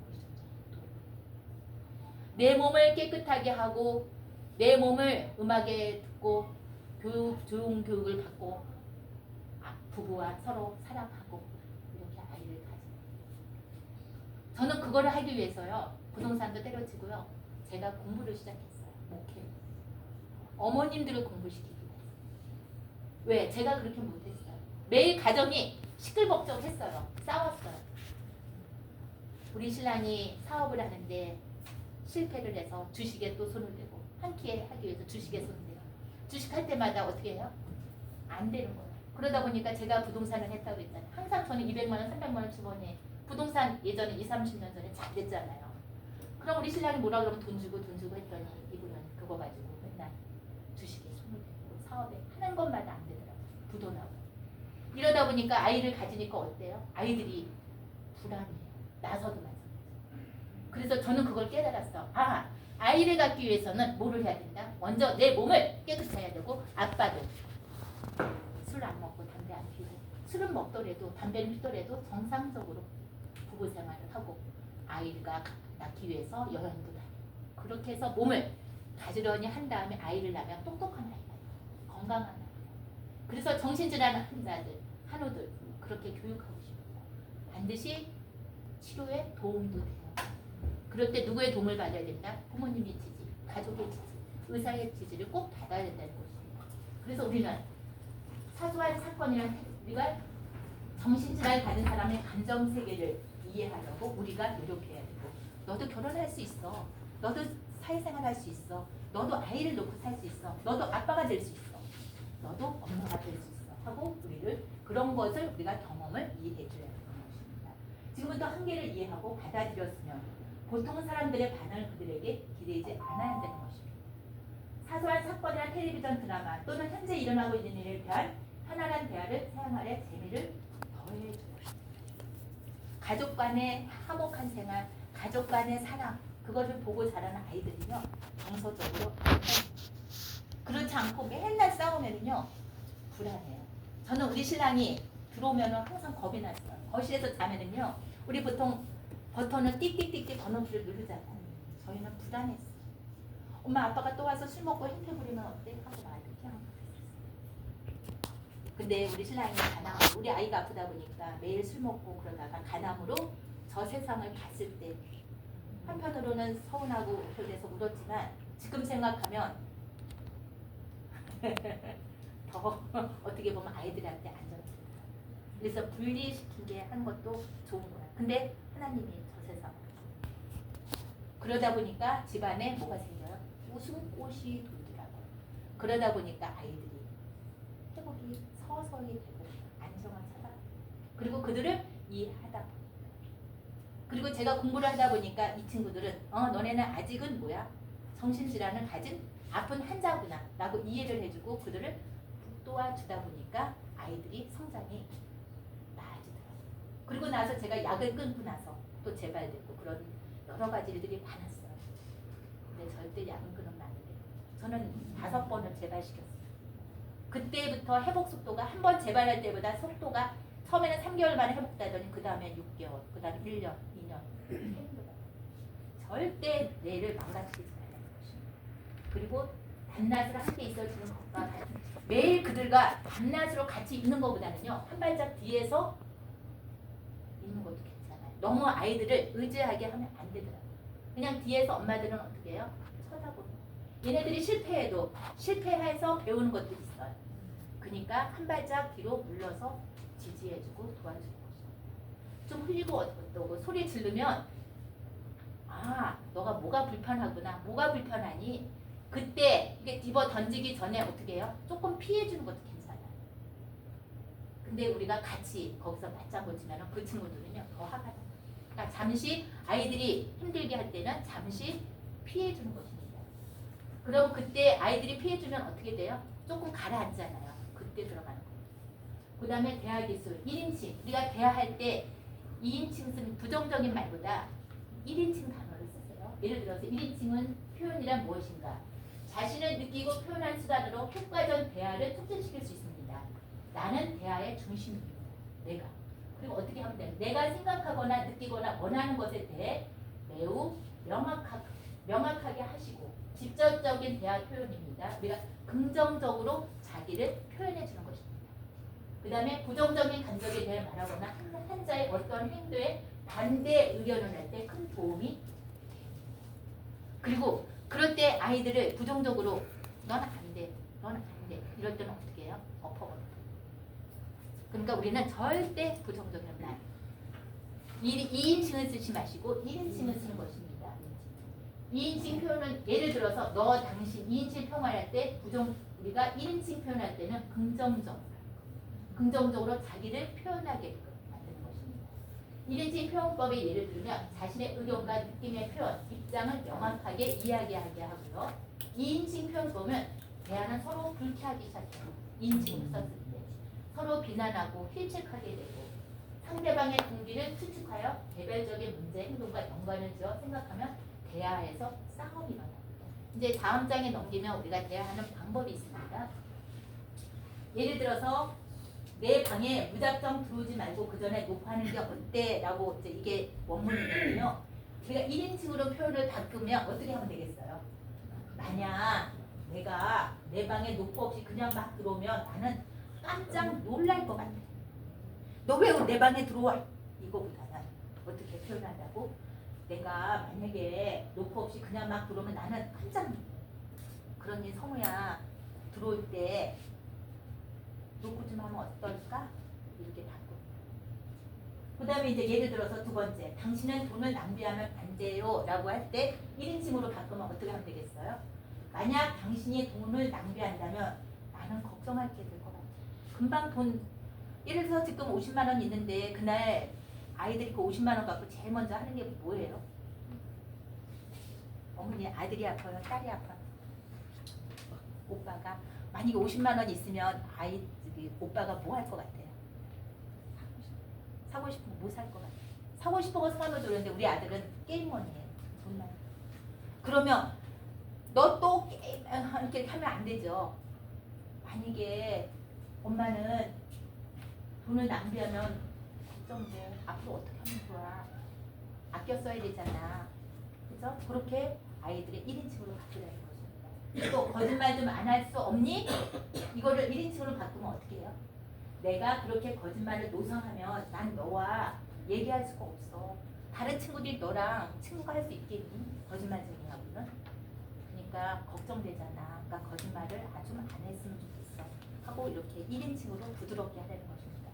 [SPEAKER 1] 내 몸을 깨끗하게 하고 내 몸을 음악에 듣고 좋은 교육을 받고 부부와 서로 사랑하고 이렇게 아이를 가지는 저는 그거를 하기 위해서요 부동산도 때려치고요 제가 공부를 시작했어요. 목회 어머님들을 공부시키기 위해서. 왜? 제가 그렇게 못했어요. 매일 가정이 시끌벅적했어요. 싸웠어요. 우리 신랑이 사업을 하는데 실패를 해서 주식에 또 손을 대고 한 끼에 하기 위해서 주식에 손을 대요. 주식할 때마다 어떻게 해요? 안 되는 거예요. 그러다 보니까 제가 부동산을 했다고 했잖아요. 항상 저는 200만 원, 300만 원 주머니에 부동산 예전에 20, 30년 전에 잘 됐잖아요. 그럼 우리 신랑이 뭐라 그러면 돈 주고 했더니 이분은 그거 가지고 맨날 주식에 손을 대고 사업에 하는 것마다 안 되더라고요. 부도나고. 이러다 보니까 아이를 가지니까 어때요? 아이들이 불안해요. 나서도 마찬가지. 그래서 저는 그걸 깨달았어. 아이를 갖기 위해서는 뭐를 해야 된다? 먼저 내 몸을 깨끗이 해야 되고 아빠도 술 안 먹고 담배 안 피고 술은 먹더라도 담배는 피더라도 정상적으로 부부 생활을 하고 아이가 낳기 위해서 여행도 다니고 그렇게 해서 몸을 가지런히 한 다음에 아이를 낳으면 똑똑한 아이가 건강한 아이가 그래서 정신질환 환자들 한우들 그렇게 교육하고 싶어요. 반드시 치료에 도움도 돼요. 그럴 때 누구의 도움을 받아야 된다? 부모님의 지지, 가족의 지지, 의사의 지지를 꼭 받아야 된다는 것입니다. 그래서 우리는 사소한 사건이란 우리가 정신질환을 가진 사람의 감정 세계를 이해하려고 우리가 노력해야 되고 너도 결혼할 수 있어. 너도 사회생활 할 수 있어. 너도 아이를 놓고 살 수 있어. 너도 아빠가 될 수 있어. 너도 엄마가 될 수 있어. 하고 우리를 그런 것을 우리가 경험을 이해해 줘야 되는 것입니다. 지금부터 한계를 이해하고 받아들였으면 보통 사람들의 반응을 그들에게 기대지 않아야 한다는 것입니다. 사소한 사건이나 텔레비전 드라마 또는 현재 일어나고 있는 일에 대한 편안한 대화를 사용하려 재미를 더해줘요. 가족 간의 화목한 생활, 가족 간의 사랑 그것을 보고 자라는 아이들은요 정서적으로 그렇지 않고 맨날 싸우면요 불안해요. 저는 우리 신랑이 들어오면 항상 겁이 났어요. 거실에서 자면은요 우리 보통 버튼을 띡띡띡띡 번호키를 누르잖아요. 저희는 불안했어요. 엄마 아빠가 또 와서 술 먹고 행패 부리면 어때? 하고 말을 그냥 근데 우리 신랑이 우리 아이가 아프다 보니까 매일 술 먹고 그러다가 간암으로 저 세상을 봤을 때 한편으로는 서운하고 그래서 울었지만 지금 생각하면 더 어떻게 보면 아이들한테 안전해요. 그래서 분리시킨 게 한 것도 좋은 거야. 근데 하나님이 저 세상을 그러다 보니까 집안에 뭐가 생겨요? 웃음꽃이 돌더라고요. 그러다 보니까 아이들이 회복이 서서히 되고 안정을 찾아. 그리고 그들을 이해하다 보니까. 그리고 제가 공부를 하다 보니까 이 친구들은 너네는 아직은 뭐야? 정신질환을 가진 아픈 환자구나 라고 이해를 해주고 그들을 도와주다 보니까 아이들이 성장이 나아지더라고요. 그리고 나서 제가 약을 끊고 나서 또 재발됐고 그런 여러 가지 일들이 많았어요. 근데 절대 약은 끊으면 안 돼요. 저는 5번을 재발시켰어요. 그때부터 회복 속도가 한 번 재발할 때보다 속도가 처음에는 3개월 만에 회복되더니 그 다음에 6개월, 그 다음에 1년, 2년 힘들어요. 절대 뇌를 망가뜨리지 말라는 것입니다. 그리고 밤낮으로 함께 있어주는 것과 같은 매일 그들과 밤낮으로 같이 있는 것보다는요 한 발짝 뒤에서 있는 것도 괜찮아요. 너무 아이들을 의지하게 하면 안 되더라고요. 그냥 뒤에서 엄마들은 어떻게 해요? 쳐다보는 거예요. 얘네들이 실패해도 실패해서 배우는 것도 있어요. 그러니까 한 발짝 뒤로 물러서 지지해주고 도와주는 거죠. 좀 흘리고 어떠고 소리 지르면 너가 뭐가 불편하구나. 뭐가 불편하니? 그때 이게 집어 던지기 전에 어떻게 해요? 조금 피해주는 것도 괜찮아요. 근데 우리가 같이 거기서 맞장구 치면 그 친구들은요 더 화가 나요. 그러니까 잠시 아이들이 힘들게 할 때는 잠시 피해주는 것입니다. 그럼 그때 아이들이 피해주면 어떻게 돼요? 조금 가라앉잖아요. 그때 들어가는 거예요. 그 다음에 대화 기술 1인칭. 우리가 대화할 때 2인칭 쓰는 부정적인 말보다 1인칭 단어를 쓰세요. 예를 들어서 1인칭은 표현이란 무엇인가? 자신을 느끼고 표현한 수단으로 효과적 대화를 촉진시킬 수 있습니다. 나는 대화의 중심입니다. 내가. 그리고 어떻게 하면 돼요? 내가 생각하거나 느끼거나 원하는 것에 대해 매우 명확하게 하시고 직접적인 대화 표현입니다. 우리가 긍정적으로 자기를 표현해 주는 것입니다. 그 다음에 부정적인 감정에 대해 말하거나 환자의 어떤 행동에 반대 의견을 할 때 큰 도움이 됩니다. 그리고 그럴 때 아이들을 부정적으로 넌 안 돼, 넌 안 돼 이럴 때는 어떻게 해요? 엎어버려요. 그러니까 우리는 절대 부정적인 말 2인칭을 쓰지 마시고 1인칭을 쓰는 것입니다. 2인칭 표현은 예를 들어서 너 당신 2인칭 표현할 때 우리가 1인칭 표현할 때는 긍정적으로 자기를 표현하게끔 만드는 것입니다. 1인칭 표현법의 예를 들면 자신의 의견과 느낌의 표현, 입장을 명확하게 이야기하게 하고요. 2인칭 표현법은 대화는 서로 불쾌하기 시작해요. 2인칭으로 썼을 때 서로 비난하고 힐책하게 되고 상대방의 동기를 추측하여 개별적인 문제, 행동과 연관을 지어 생각하면 대화에서 싸움이 일어납니다. 이제 다음 장에 넘기면 우리가 대화하는 방법이 있습니다. 예를 들어서 내 방에 무작정 들어오지 말고 그 전에 녹화하는 게 어때? 라고 이제 이게 원문이거든요. 우리가 1인칭으로 표현을 바꾸면 어떻게 하면 되겠어요? 만약 내가 내 방에 녹화 없이 그냥 막 들어오면 나는 깜짝 놀랄 것 같아. 너 왜 내 방에 들어와? 이거보다는 어떻게 표현한다고? 내가 만약에 녹화 없이 그냥 막 들어오면 나는 깜짝 놀래. 그러니 성우야 들어올 때 녹화 좀 하면 어떨까? 이렇게 바꿔. 그 다음에 이제 예를 들어서 두 번째 당신은 돈을 낭비하면 안 돼요 라고 할 때 1인칭으로 바꾸면 어떻게 하면 되겠어요? 만약 당신이 돈을 낭비한다면 나는 걱정할 게 될 것 같아. 금방 돈 예를 들어서 지금 50만 원 있는데 그날 아이들이 그 50만 원 갖고 제일 먼저 하는 게 뭐예요? 어머니 아들이 아파요? 딸이 아파요? 오빠가 만약에 50만 원 있으면 오빠가 뭐 할 것 같아요? 사고 싶은 거 뭐 살 것 같아요? 사고 싶은 거 사면 좋은데 우리 아들은 게임원이에요. 돈만. 그러면 너 또 게임 이렇게 하면 안 되죠. 만약에 엄마는 돈을 낭비하면 걱정돼. 앞으로 어떻게 하면 좋아? 아껴 써야 되잖아. 그죠? 그렇게 아이들의 1인칭으로 바꾸라는 것입니다. 또 거짓말 좀 안 할 수 없니? 이거를 1인칭으로 바꾸면 어떻게 해요? 내가 그렇게 거짓말을 노상하면 난 너와 얘기할 수가 없어. 다른 친구들이 너랑 친구가 할 수 있겠니? 거짓말쟁이하고는. 그러니까 걱정되잖아. 그러니까 거짓말을 아주 안 했으면 좋겠어. 하고 이렇게 1인칭으로 부드럽게 하려는 것입니다.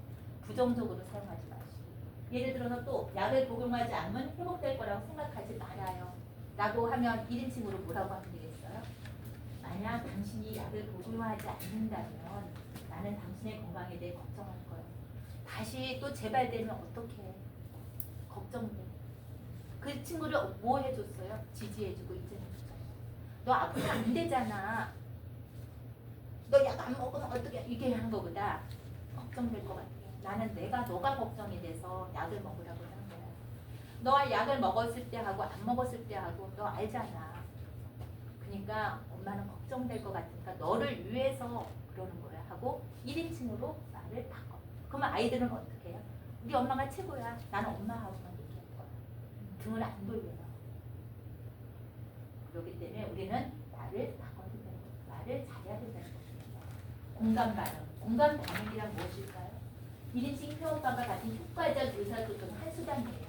[SPEAKER 1] 부정적으로 사용하지 마시고. 예를 들어서 또 약을 복용하지 않으면 회복될 거라고 생각하지 말아요. 라고 하면 1인칭으로 뭐라고 하면 되겠어요? 만약 당신이 약을 복용하지 않는다면 나는 당신의 건강에 대해 걱정할 거야. 다시 또 재발되면 어떡해. 걱정돼. 그 친구를 뭐 해줬어요? 지지해주고 인정해줬어요. 너 앞으로 안 되잖아. 너 약 안 먹으면 어떻게 이게 하는 거보다 걱정될 것 같아. 나는 너가 걱정이 돼서 약을 먹으라고 하는 거야. 너가 약을 먹었을 때 하고 안 먹었을 때 하고 너 알잖아. 그러니까 엄마는 걱정될 것 같으니까 너를 위해서 그러는 거야 하고 1인칭으로 말을 바꿔. 그러면 아이들은 어떻게 해요? 우리 엄마가 최고야. 나는 엄마하고만 얘기할 거야. 등을 안 돌려요. 그렇기 때문에 우리는 말을 바꿔야 된다는 거예요. 말을 잘해야 된다는 것입니다. 공감 반응. 공감 반응이란 무엇일까요? 1인칭 표현법과 같은 효과적 의사소통의 한 수단이에요.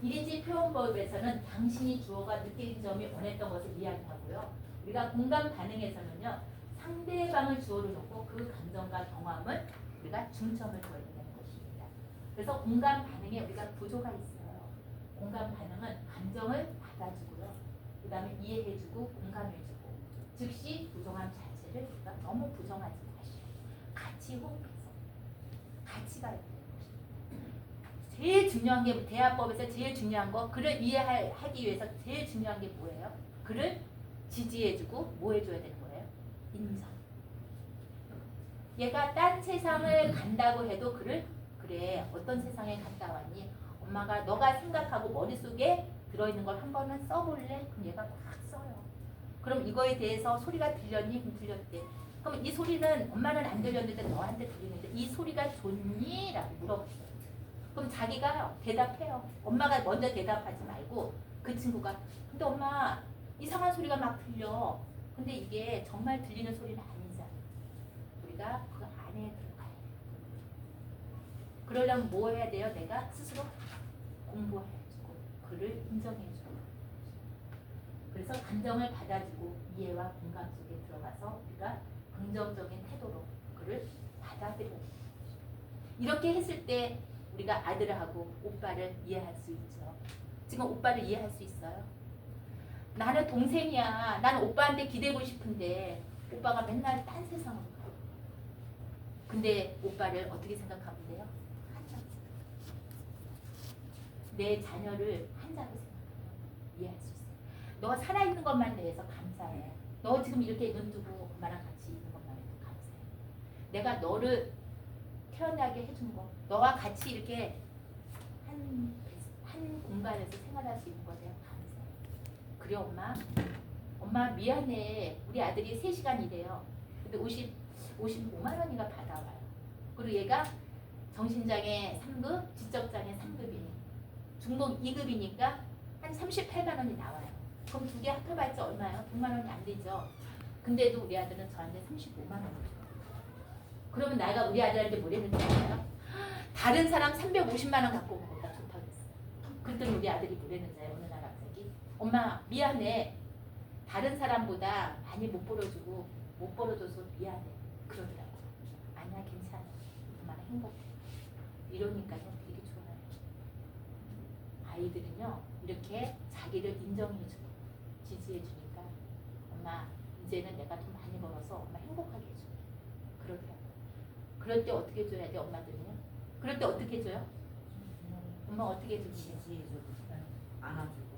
[SPEAKER 1] 1인칭 표현법에서는 당신이 주어가 느낀 점이 원했던 것을 이야기하고요. 우리가 공감 반응에서는요. 상대방을 주어로 놓고 그 감정과 경험을 우리가 중점을 둬야 된다는 것입니다. 그래서 공감 반응에 우리가 구조가 있어요. 공감 반응은 감정을 받아주고요. 그 다음에 이해해주고 공감해주고 즉시 부정함 자체를 우리가 너무 부정하지 마시고 같이 호흡해서 같이 가야 돼요. 제일 중요한 게 대화법에서 제일 중요한 거 그를 이해하기 위해서 제일 중요한 게 뭐예요? 그를 지지해주고 뭐 해줘야 되는 거예요? 인정. 얘가 딴 세상을 간다고 해도 그래 어떤 세상에 갔다 왔니? 엄마가 너가 생각하고 머릿속에 들어있는 걸 한 번은 써볼래? 그럼 얘가 막 써요. 그럼 이거에 대해서 소리가 들렸니? 그럼 들렸대. 그럼 이 소리는 엄마는 안 들렸는데 너한테 들리는데 이 소리가 좋니? 라고 물어봤어요. 그럼 자기가 대답해요. 엄마가 먼저 대답하지 말고 그 친구가 근데 엄마 이상한 소리가 막 들려. 근데 이게 정말 들리는 소리는 아니잖아. 우리가 그 안에 들어가야 돼. 그러려면 뭐 해야 돼요? 내가 스스로 공부해주고 그를 인정해주고 그래서 감정을 받아주고 이해와 공감 속에 들어가서 우리가 긍정적인 태도로 그를 받아들여야 돼요. 이렇게 했을 때 우리가 아들하고 오빠를 이해할 수 있죠. 지금 오빠를 이해할 수 있어요? 나는 동생이야. 나는 오빠한테 기대고 싶은데 오빠가 맨날 딴 세상으로 가. 근데 오빠를 어떻게 생각하면 돼요? 한자로 내 자녀를 한자로 생각하면 이해할 수 있어요. 너 살아있는 것만 대해서 감사해. 너 지금 이렇게 눈 뜨고 엄마랑 같이 있는 것만 해도 감사해. 내가 너를 태어나게 해준 거, 너와 같이 이렇게 한 공간에서 생활할 수 있는 것에 감사해. 그래 엄마 미안해. 우리 아들이 3시간 일해요. 근데 55만 원이가 받아와요. 그리고 얘가 정신장애 3급, 지적장애 3급이니 중복 2급이니까 한 38만 원이 나와요. 그럼 2개 합해봤자 얼마예요? 100만 원이 안 되죠. 근데도 우리 아들은 저한테 35만 원을 줘요. 그러면 내가 우리 아들한테 뭐 했는지 알아요? 다른 사람 350만 원 갖고 온 것보다 좋다고 했어요. 그랬더니 우리 아들이 뭐 했는지 알아요? 어느 날 갑자기 엄마 미안해. 다른 사람보다 많이 못 벌어주고 못 벌어줘서 미안해. 그러더라고. 아니야 괜찮아. 엄마는 행복해. 이러니까요 되게 좋아요. 아이들은요 이렇게 자기를 인정해주고 지지해주니까 엄마 이제는 내가 돈 많이 벌어서 엄마 행복하게 해줄게. 그러더라고. 그럴 때 어떻게 줘야 돼 엄마들은요? 그럴 때 어떻게 해줘요? 엄마 어떻게 해주지?
[SPEAKER 2] 지지해주고 안아주고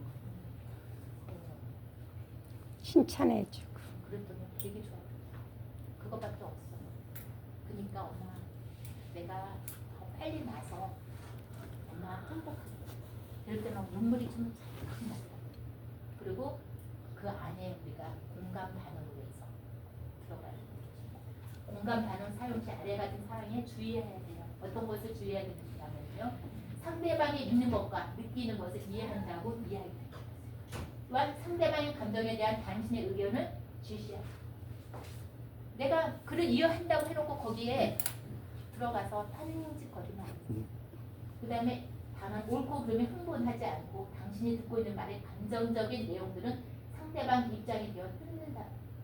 [SPEAKER 4] 칭찬해주고.
[SPEAKER 1] 그랬더니 되게 좋아요. 그것밖에 없어. 그러니까 엄마 내가 더 빨리 나서 엄마 행복하게. 이럴 때는 눈물이 좀 잘 나요. 그리고 그 안에 우리가 공감 반응으로 해서 들어가야 돼요. 공감 반응 사용 시 아래 같은 사항에 주의해야 돼요. 어떤 것을 주의해야 되냐면요. 상대방이 믿는 것과 느끼는 것을 이해한다고 이야기합니다. 또한 상대방의 감정에 대한 당신의 의견을 주시하고 내가 그를 이해한다고 해놓고 거기에 들어가서 딴짓거리면 안 돼요. 그 다음에 다만 옳고 그름에 흥분하지 않고 당신이 듣고 있는 말의 감정적인 내용들은 상대방 입장이 되어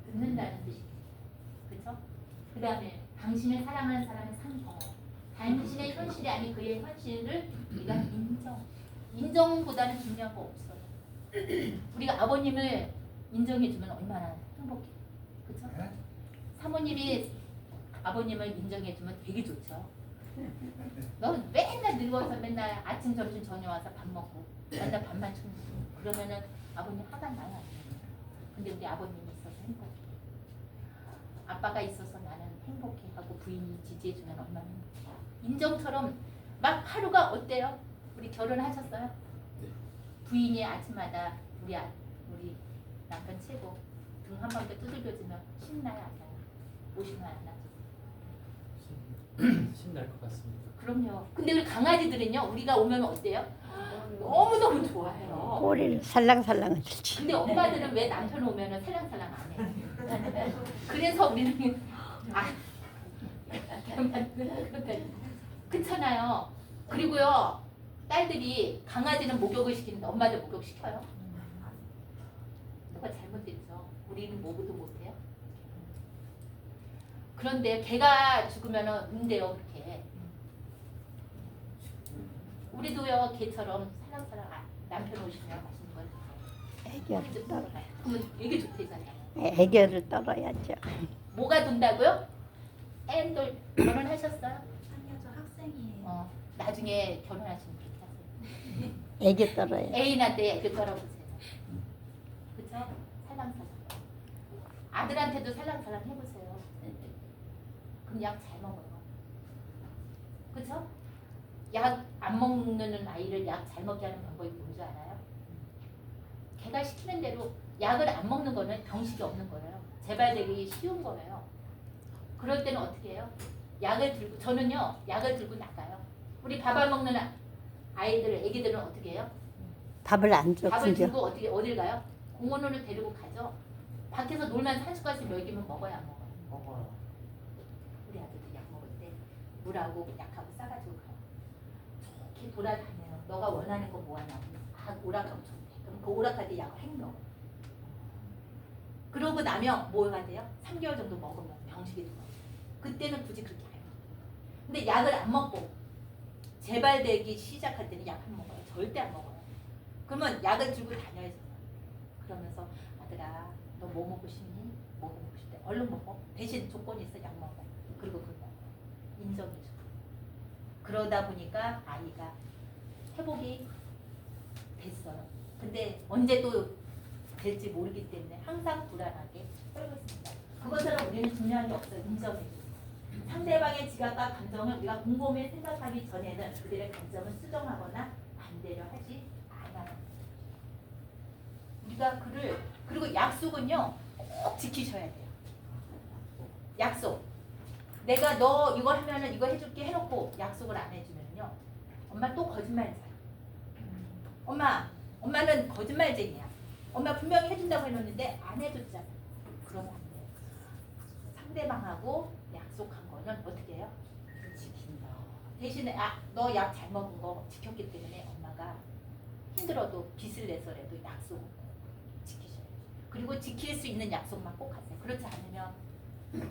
[SPEAKER 1] 듣는다는 뜻입니다. 그렇죠? 그 다음에 당신을 사랑하는 사람의 상처 당신의 현실이 아닌 그의 현실을 우리가 인정보다는 중요한 거 없어요. 우리가 아버님을 인정해주면 얼마나 행복해. 그렇죠?
[SPEAKER 3] 네?
[SPEAKER 1] 사모님이 아버님을 인정해주면 되게 좋죠. 너 맨날 늙어서 맨날 아침 점심 저녁 와서 밥 먹고 맨날 밥만 쳐먹고 그러면은 아버님 화가 나요. 안 나요? 근데 우리 아버님이 있어서 행복해. 아빠가 있어서 나는 행복해 하고 부인이 지지해주면 얼마나 행복해. 인정처럼 막 하루가 어때요? 우리 결혼하셨어요?
[SPEAKER 5] 네.
[SPEAKER 1] 부인이 아침마다 우리 남편 최고 등 한 번 더 두들겨주면 신나요 안 나요? 오시면 안 나죠?
[SPEAKER 5] 신날 것 같습니다.
[SPEAKER 1] 그럼요. 근데 우리 강아지들은요 우리가 오면 어때요? 너무너무 좋아해요.
[SPEAKER 4] 꼬리를 살랑살랑 들지.
[SPEAKER 1] 근데 엄마들은 왜 남편 오면은 살랑살랑 안 해? 그래서 우리는 그렇잖아요. 그리고요 딸들이 강아지는 목욕을 시키는데 엄마들 목욕 시켜요? 누가 잘못됐죠. 우리는 뭐도 못해요. 그런데 개가 죽으면은 운대요 그렇게. 우리도요 개처럼 살랑살랑 남편 오시면 맛있는 걸
[SPEAKER 4] 애교를 떨어.
[SPEAKER 1] 그러면 되게 좋대잖아요.
[SPEAKER 4] 애교를 떨어야죠.
[SPEAKER 1] 뭐가 돈다고요? 앤돌 결혼하셨어요?
[SPEAKER 2] 아니요, 저 학생이에요.
[SPEAKER 1] 나중에 결혼하시면 괜찮아요.
[SPEAKER 4] 애교 떨어야.
[SPEAKER 1] 애인한테 애교 떨어보세요. 그쵸? 살랑살랑. 아들한테도 살랑살랑 해보세요. 그럼 약 잘 먹어요. 그쵸? 약 안 먹는 아이를 약 잘 먹게 하는 방법이 뭔지 알아요? 걔가 시키는 대로 약을 안 먹는 거는 병식이 없는 거예요. 재발되기 쉬운 거예요. 그럴 때는 어떻게 해요? 약을 들고 저는요 약을 들고 나가요. 우리 밥 안 먹는 아이들, 애기들은 어떻게 해요?
[SPEAKER 4] 밥을 안 줘.
[SPEAKER 1] 밥을
[SPEAKER 4] 그죠?
[SPEAKER 1] 들고 어딜 가요? 공원으로 데리고 가죠. 밖에서 놀면 한 숟갈씩 먹이면 먹어야 안 먹어요?
[SPEAKER 5] 먹어요.
[SPEAKER 1] 우리 아들도 약 먹을 때 물하고 약하고 싸가지고 가요. 좋게 돌아다녀요. 너가 원하는 거 뭐하냐고. 오락하고 좋대. 그럼 그 오락할 때 약을 행 먹어. 그러고 나면 뭐가 돼요? 3개월 정도 먹으면 병식이 들어요. 그때는 굳이 그렇게 안 해요. 근데 약을 안 먹고 재발되기 시작할 때는 약 안 먹어요. 절대 안 먹어요. 그러면 약을 들고 다녀야죠. 그러면서 아들아 너 뭐 먹고 싶니? 뭐 먹고 싶대? 얼른 먹어. 대신 조건이 있어. 약 먹어. 그리고 그거 먹어. 인정해줘. 그러다 보니까 아이가 회복이 됐어요. 근데 언제 또 될지 모르기 때문에 항상 불안하게 떨고 있습니다. 그것처럼 우리는 중요한 게 없어요. 인정해줘. 상대방의 지각과 감정을 우리가 곰곰이 생각하기 전에는 그들의 감정을 수정하거나 반대로 하지 않아요. 우리가 그리고 약속은요 꼭 지키셔야 돼요. 약속. 내가 너 이거 하면은 이거 해줄게 해놓고 약속을 안 해주면요 엄마 또 거짓말이야. 엄마는 거짓말쟁이야. 엄마 분명히 해준다고 해놓는데 안 해줬잖아. 그러면 안 돼요. 상대방하고 약속한 거는 어떻게 해요? 지킨다. 대신에 너 약 잘 먹은 거 지켰기 때문에 엄마가 힘들어도 빚을 내서라도 약속을 지키셔야 돼요. 그리고 지킬 수 있는 약속만 꼭 하세요. 그렇지 않으면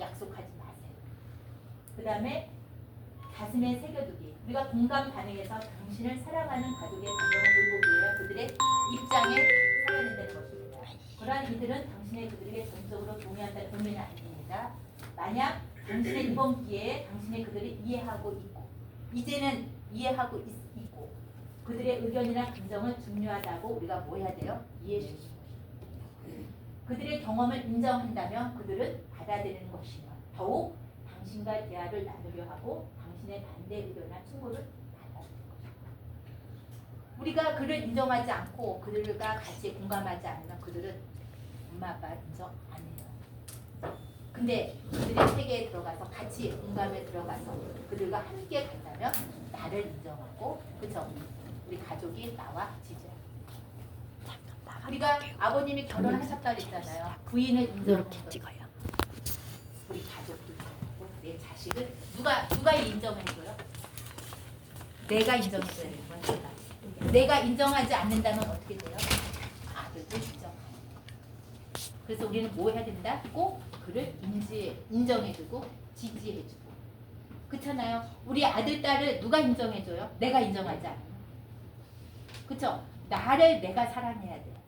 [SPEAKER 1] 약속하지 마세요. 그 다음에 가슴에 새겨두기. 우리가 공감 반응해서 당신을 사랑하는 가족의 감정을 돌보기 위해 그들의 입장에 서야 된다는 것입니다. 그러한 이들은 당신의 그들에게 전적으로 동의한다는 의미는 아닙니다. 만약 당신의 이번 기회에 당신의 그들을 이해하고 있고 이제는 이해하고 있고 그들의 의견이나 감정은 중요하다고 우리가 뭐 해야 돼요? 이해해 주시는 것입니다. 그들의 경험을 인정한다면 그들은 받아들이는 것이며 더욱 당신과 대화를 나누려 하고 당신의 반대 의견이나 충고를 받아들이는 것입니다. 우리가 그를 인정하지 않고 그들과 같이 공감하지 않으면 그들은 엄마 아빠 인정 안 해요. 근데 그들의 세계에 들어가서 같이 공감에 들어가서 그들과 함께 간다면 나를 인정하고 그죠? 우리 가족이 나와 지지해요. 우리가 아버님이 결혼하셨다 그랬잖아요. 부인을 인정하는
[SPEAKER 4] 이렇게
[SPEAKER 1] 거.
[SPEAKER 4] 찍어요.
[SPEAKER 1] 우리 가족도 인정하고 내 자식을 누가 인정해줘요? 내가 인정해줘야 되는 거야. 내가 인정하지 않는다면 어떻게 돼요? 아들도 인정하는 거야. 그래서 우리는 뭐 해야 된다? 꼭 그를 인정해주고 지지해주고 그렇잖아요. 우리 아들 딸을 누가 인정해줘요? 내가 인정하지 않아요. 그쵸? 나를 내가 사랑해야 돼요.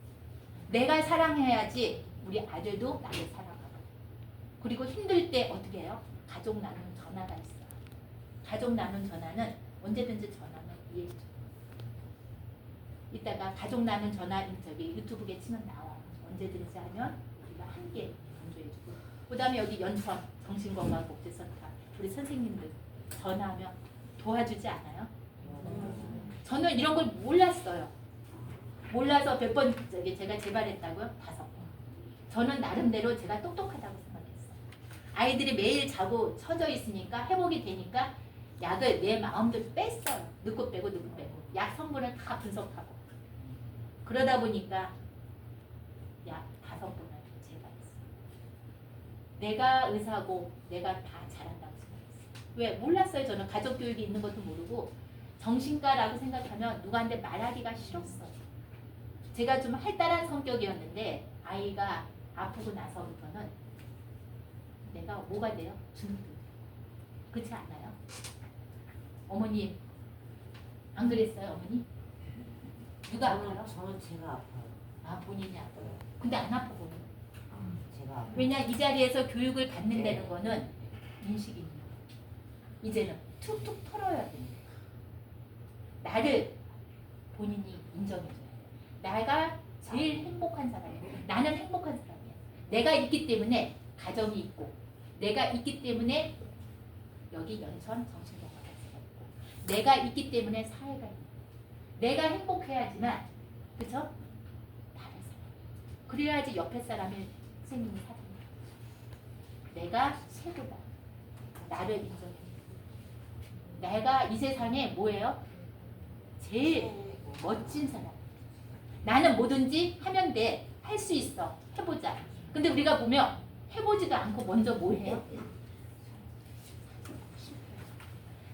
[SPEAKER 1] 내가 사랑해야지 우리 아들도 나를 사랑하고 그리고 힘들 때 어떻게 해요? 가족 나눔 전화가 있어요. 가족 나눔 전화는 언제든지 전화면 이해해줘. 이따가 가족 나눔 전화 저기 유튜브에 치면 나와. 언제든지 하면 우리가 함께 강조해주고. 그 다음에 여기 연천 정신건강복지센터 우리 선생님들 전화하면 도와주지 않아요? 저는 이런 걸 몰랐어요. 몰라서 몇 번 제가 재발했다고요? 5번. 저는 나름대로 제가 똑똑하다고 생각했어요. 아이들이 매일 자고 처져 있으니까 회복이 되니까 약을 내 마음대로 뺐어요. 넣고 빼고 넣고 빼고 약 성분을 다 분석하고 그러다 보니까 약 5번을 재발했어요. 내가 의사고 내가 다 잘한다고 생각했어요. 왜? 몰랐어요. 저는 가족교육이 있는 것도 모르고 정신과라고 생각하면 누구한테 말하기가 싫었어요. 제가 좀 활달한 성격이었는데 아이가 아프고 나서부터는 내가 뭐가 돼요? 중독. 그렇지 않아요? 어머니 안 그랬어요? 어머니? 누가 아파요?
[SPEAKER 5] 저는 제가 아파요.
[SPEAKER 1] 아 본인이 아파요. 근데 안 아파 보여요.
[SPEAKER 5] 제가 아파요.
[SPEAKER 1] 왜냐 이 자리에서 교육을 받는다는 거는 인식입니다. 이제는 툭툭 털어야 됩니다. 나를 본인이 인정해줘야 돼. 내가 제일 행복한 사람이야. 나는 행복한 사람이야. 내가 있기 때문에 가정이 있고 내가 있기 때문에 여기 연천 정신건강센터가 있고 내가 있기 때문에 사회가 있고 내가 행복해야지만 그쵸? 다른 사람 그래야지 옆에 사람이 생명이 살아요. 내가 최고다. 나를 인정해. 내가 이 세상에 뭐예요? 제일 멋진 사람. 나는 뭐든지 하면 돼. 할 수 있어. 해보자. 근데 우리가 보면 해보지도 않고 먼저 뭐 해요?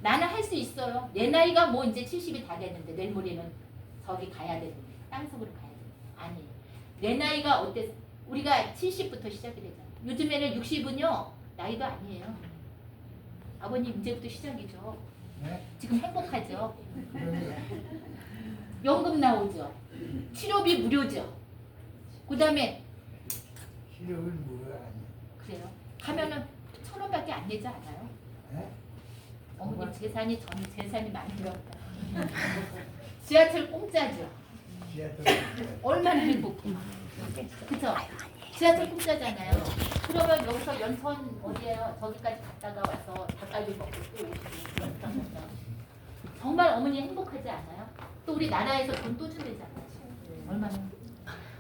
[SPEAKER 1] 나는 할 수 있어요. 내 나이가 뭐 이제 70이 다 됐는데 내일 모레는 저기 가야 되는데 땅속으로 가야 되는데 아니에요. 내 나이가 어땠어? 우리가 70부터 시작이 되잖아요. 요즘에는 60은요 나이도 아니에요. 아버님 이제부터 시작이죠.
[SPEAKER 3] 네?
[SPEAKER 1] 지금 행복하죠.
[SPEAKER 3] 그러면
[SPEAKER 1] 연금 나오죠. 치료비 무료죠. 그 다음에
[SPEAKER 3] 시력을 물어야 하니.
[SPEAKER 1] 그래요. 가면은 1,000원밖에 안 내지 않아요?
[SPEAKER 3] 네?
[SPEAKER 1] 어머님 재산이 전 재산이 많이 들었다. 지하철 공짜죠.
[SPEAKER 3] 지하철
[SPEAKER 1] 얼마나 행복해. 그쵸? 지하철 공짜잖아요. 그러면 여기서 연천 어디예요? 저기까지 갔다가 와서 닭갈비 먹고 또 오시고 연천 정말 어머니 행복하지 않아요? 또 우리 나라에서 돈 또 준대잖아요. 얼마나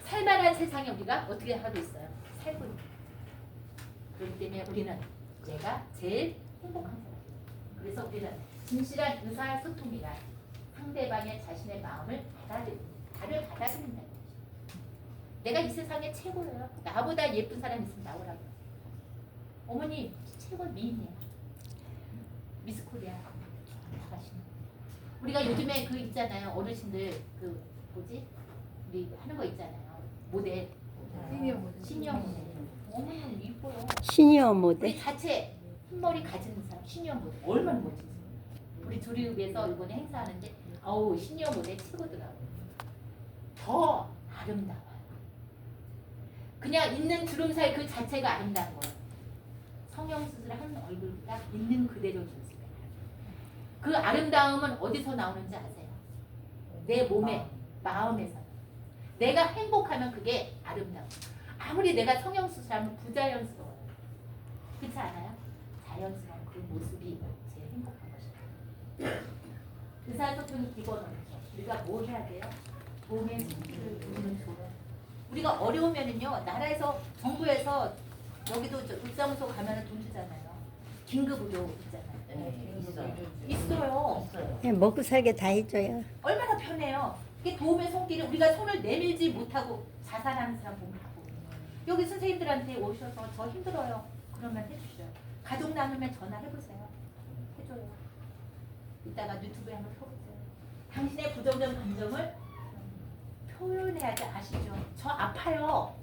[SPEAKER 1] 살만한 세상에 우리가 어떻게 하고 있어요? 살고 있는. 그렇기 때문에 우리는 내가 제일 행복한 사람. 그래서 우리는 진실한 의사소통이란 상대방의 자신의 마음을 나를 받아들인다는 거죠. 내가 이 세상에 최고예요. 나보다 예쁜 사람 있으면 나오라고. 어머니 최고 미인이야. 미스코리아 나가시는. 우리가 요즘에 그 있잖아요. 어르신들 그 뭐지? 우리 하는 거 있잖아요. 모델. 시니어 모델. 어머니 이뻐요.
[SPEAKER 4] 시니어
[SPEAKER 1] 우리
[SPEAKER 4] 모델.
[SPEAKER 1] 자체 흰머리 가진 사람 시니어 모델 얼마나 멋지지. 우리 조리읍에서 이번에 행사하는데 아우 시니어 모델 최고더라고요. 더 아름다워요. 그냥 있는 주름살 그 자체가 아름다운 거예요. 성형수술을 한 얼굴보다 있는 그대로 주름살. 그 아름다움은 어디서 나오는지 아세요? 내 몸에, 마음에서. 내가 행복하면 그게 아름다워. 아무리 내가 성형수술하면 부자연스러워요. 그렇지 않아요? 자연스러운 그 모습이 제일 행복한 것이다. 의사소통이 기본이죠. 우리가 뭐 해야 돼요? 도움의 손길을 주는 조언. 우리가 어려우면은요, 나라에서 정부에서 여기도 육사무소 가면은 돈 주잖아요. 긴급 의료 있잖아요. 있어요.
[SPEAKER 4] 예, 먹고 살게 다 해줘요.
[SPEAKER 1] 얼마나 편해요. 이게 도움의 손길을 우리가 손을 내밀지 못하고 자살하는 사람 보면 다 보고. 여기 선생님들한테 오셔서 저 힘들어요. 그러면 해주셔요. 가족 나누면 전화해보세요. 해줘요. 이따가 유튜브에 한번 펴보세요. 당신의 부정적 감정을 표현해야지. 아시죠? 저 아파요.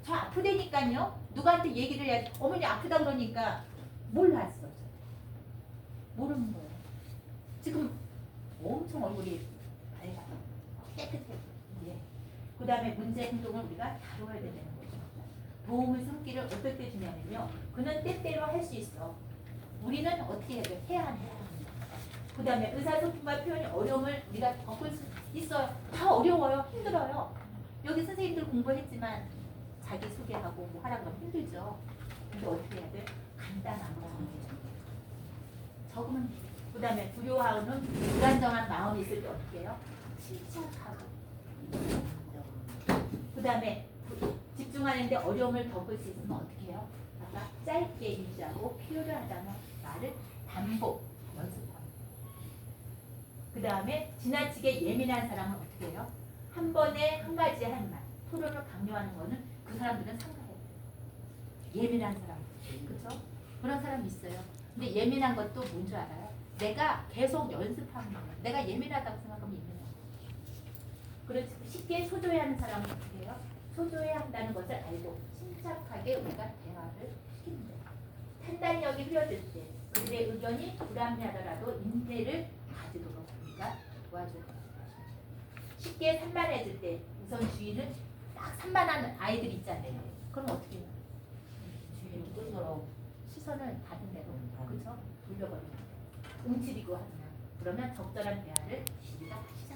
[SPEAKER 1] 저 아프다니까요. 누구한테 얘기를 해야지. 어머니 아프다 그러니까 몰랐어. 모르는 거예요. 지금 엄청 얼굴이 밝아요. 깨끗해요. 예. 그 다음에 문제 행동을 우리가 다뤄야 되는 거죠. 도움의 손길을 어떻게 주냐면요. 그는 때때로 할 수 있어. 우리는 어떻게 해야 돼? 해야 한다. 그 다음에 의사소통과 표현이 어려움을 우리가 겪을 수 있어요. 다 어려워요. 힘들어요. 여기 선생님들 공부했지만 자기소개하고 뭐 하라고 하면 힘들죠. 근데 어떻게 해야 돼? 간단한 거 적으면 돼. 그 다음에 두려워하는 불안정한 마음이 있을 때 어떻게 해요? 침착하고. 그 다음에 집중하는데 어려움을 겪을 수 있으면 어떻게 해요? 아까 짧게 인지하고 필요로 하다는 말을 반복 연습하고. 그 다음에 지나치게 예민한 사람은 어떻게 해요? 한 번에 한 가지 할 말, 토론을 강요하는 거는 그 사람들은 삼가해요. 예민한 사람, 그렇죠? 그런 사람이 있어요. 근데 예민한 것도 뭔 줄 알아요? 내가 계속 연습하는 거예요. 내가 예민하다고 생각하면 예민해요. 그렇지. 쉽게 소조해하는 사람은 어떻게 해요? 소조해한다는 것을 알고 침착하게 우리가 대화를 시키는 거예요. 판단력이 흐려질 때 그들의 의견이 불합리하더라도 인내를 가지도록 우리가 도와줘야 돼요. 쉽게 산만해질 때 우선주의는 딱 산만한 아이들 있잖아요. 그럼 어떻게 해요? 주의를 끌도록 시선을 받은 대로 그렇죠? 돌려버리는 거예요. 움츠리고 하면 그러면 적절한 대화를 우리가 시작해요.